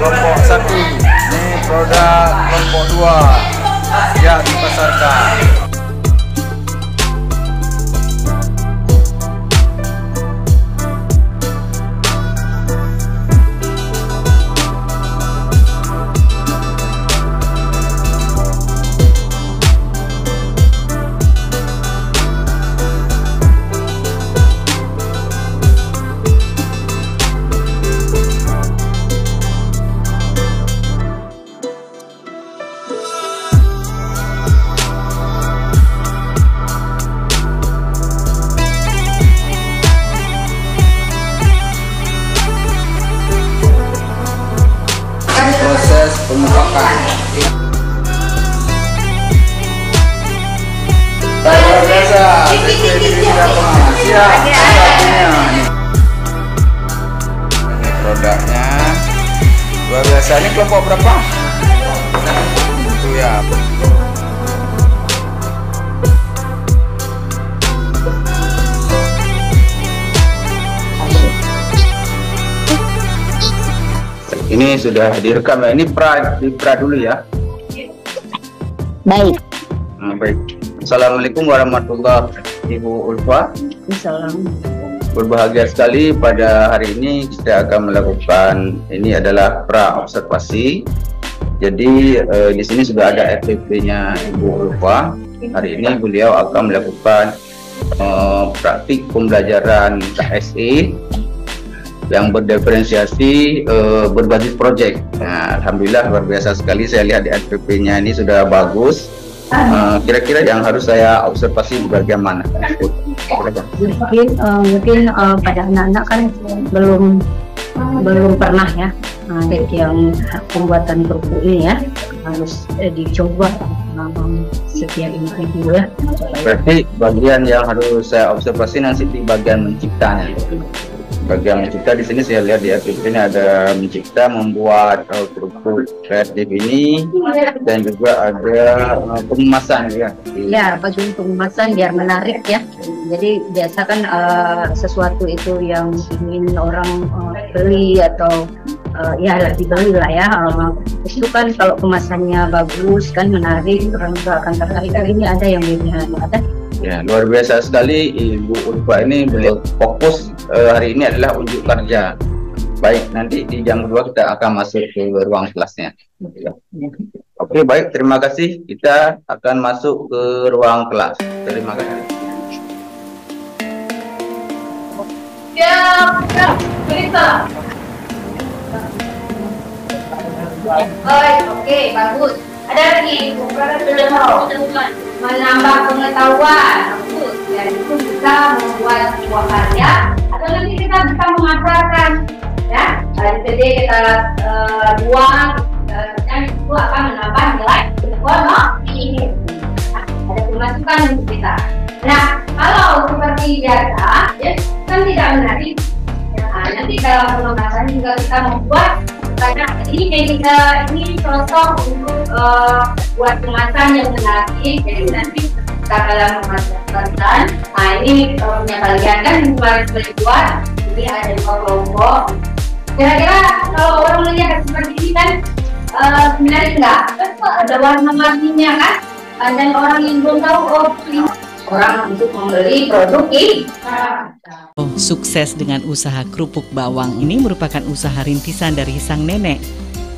kelompok 1. Ini produk kelompok 2 siap dipasarkan. Proses pemupakan. Luar biasa. Ini produknya luar biasa. Ini kelompok berapa? Itu ya. Ini sudah direkam ya. Ini pra dulu ya. Baik. Nah, baik. Assalamualaikum warahmatullahi wabarakatuh, Ibu Ulfa. Assalamualaikum. Berbahagia sekali pada hari ini kita akan melakukan ini adalah pra observasi. Jadi di sini sudah ada FPP-nya Ibu Ulfa. Hari ini beliau akan melakukan praktik pembelajaran KSE yang berdiferensiasi berbasis proyek. Nah, alhamdulillah luar biasa sekali. Saya lihat di FPP-nya ini sudah bagus. Kira-kira yang harus saya observasi bagian mana? Mungkin pada anak-anak kan belum pernah ya yang pembuatan kerupuk ini ya, harus dicoba setiap individu ya. Berarti bagian yang harus saya observasi nanti di bagian menciptanya. Bagian mencipta di sini saya lihat di FPP ini ada mencipta, membuat kerupuk kreatif ini, dan juga ada pengemasan ya. Ya, bagian pengemasan biar menarik ya. Jadi biasa kan sesuatu itu yang ingin orang beli atau ya dibeli lah ya. Itu kan kalau kemasannya bagus kan menarik, orang juga akan tertarik. Ini ada yang beda, ada. Ya, luar biasa sekali Ibu Ulfa ini. Beliau fokus hari ini adalah unjuk kerja. Baik, nanti di jam kedua kita akan masuk ke ruang kelasnya. Oke, baik, terima kasih. Kita akan masuk ke ruang kelas. Terima kasih. Ya, berita. Baik, oke, bagus. Ada lagi, menambah pengetahuan, bagus. Dan itu bisa membuat sebuah karya, atau nanti kita bisa memasarkan, ya. Jadi kita buang, dan itu akan menambah nilai ini. Ada pemasukan untuk kita. Nah, kalau seperti biasa, ya, kan tidak menarik. Nah, nanti dalam pengemasan juga kita membuat karena ini cocok untuk buat kemasan yang menarik. Jadi nanti kita dalam kemasan, nah ini punya kalian kan kemarin sudah dibuat. Ini ada 2 kelompok. Kira-kira kalau orang melihat seperti ini kan menarik nggak? Ada warna-warninya kan? Dan orang yang belum tahu, oh ini orang untuk membeli produk ini. Sukses dengan usaha kerupuk bawang ini merupakan usaha rintisan dari sang nenek.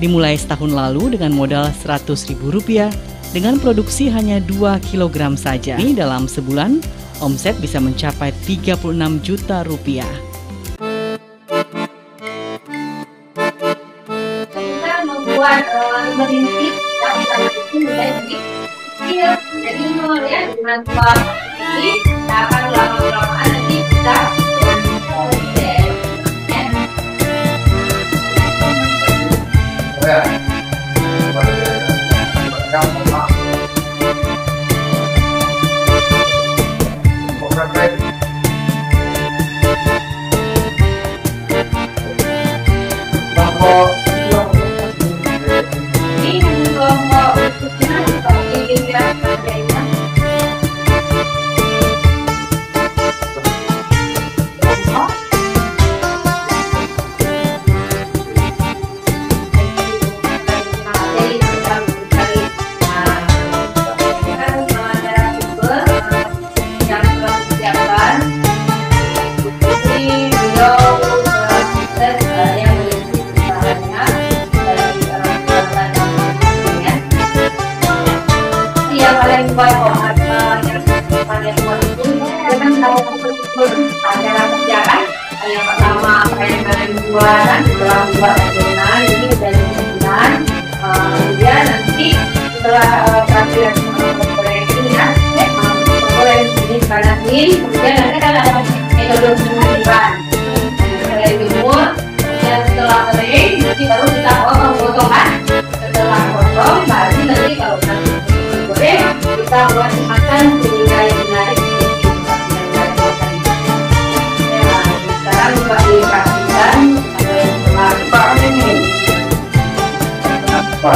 Dimulai setahun lalu dengan modal Rp100.000 dengan produksi hanya 2 kg saja. Ini dalam sebulan omset bisa mencapai Rp36 juta. Kita membuat merintis yang itu menjadi kecil, jadi nol ya, dengan buat ini akan lama-lama nanti kita membuat adonan ini dari 9. Kemudian nanti setelah perhatian goreng ini ya, goreng ini panasin, kemudian nanti kan ada metode penjemuran. Setelah dijemur, dan setelah kering, nanti baru kita potong kan. Setelah potong, baru nanti kalau nanti goreng, kita buat makan sehingga yang menarik. Sekarang coba dipastikan ada yang apa ini? Apa?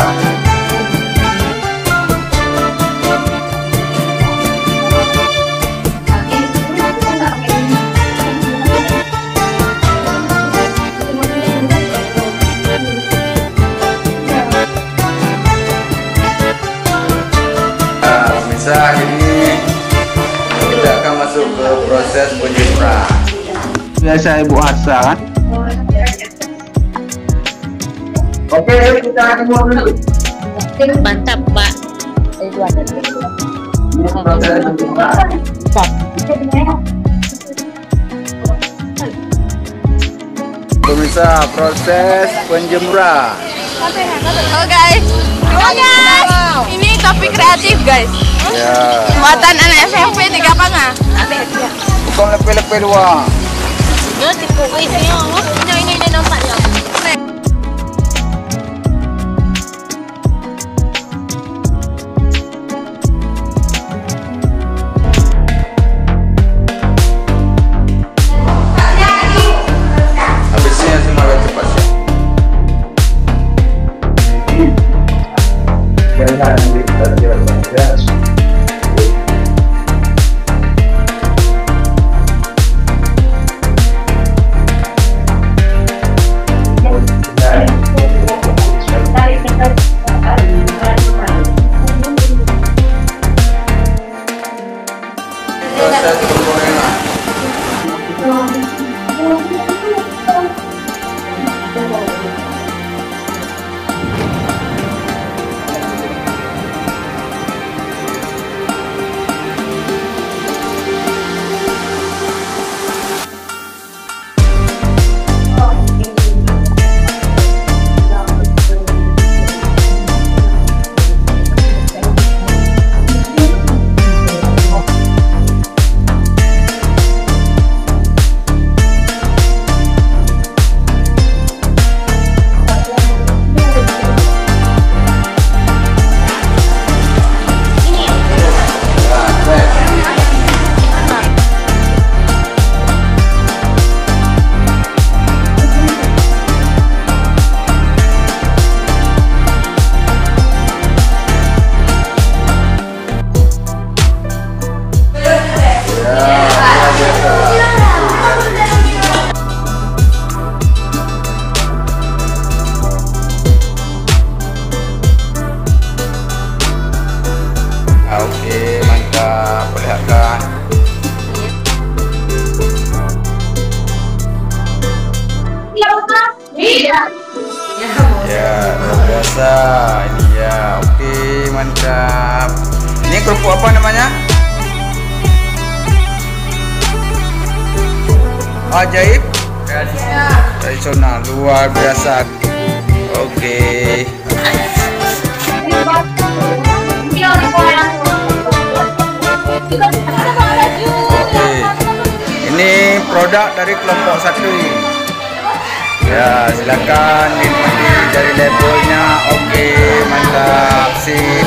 Pemirsa, ini kita akan masuk ke proses penjemuran. Biasa Ibu Hasa kan? Oke, kita jemur dulu. Mantap, Pak. Pemirsa, proses penjemuran. Oh guys, ini topik kreatif guys. Ya. Buatan anak SMP di Gapangan. Bukan lepe-lepe doang. Ya, tipu ini nampaknya. Habisnya semangat cepat. Proses penggorengan. Oke, mantap. Perlihatkan. Ya, luar biasa. Ini ya. Oke, mantap. Ini kerupuk apa namanya? Ajaib. Tradisional. Luar biasa. Oke. Oke, ini produk dari kelompok 1. Ya, silakan dinikmati dari labelnya. Oke, mantap, sip.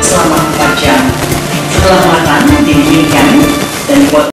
Selama 4 jam setelah matang, didinginkan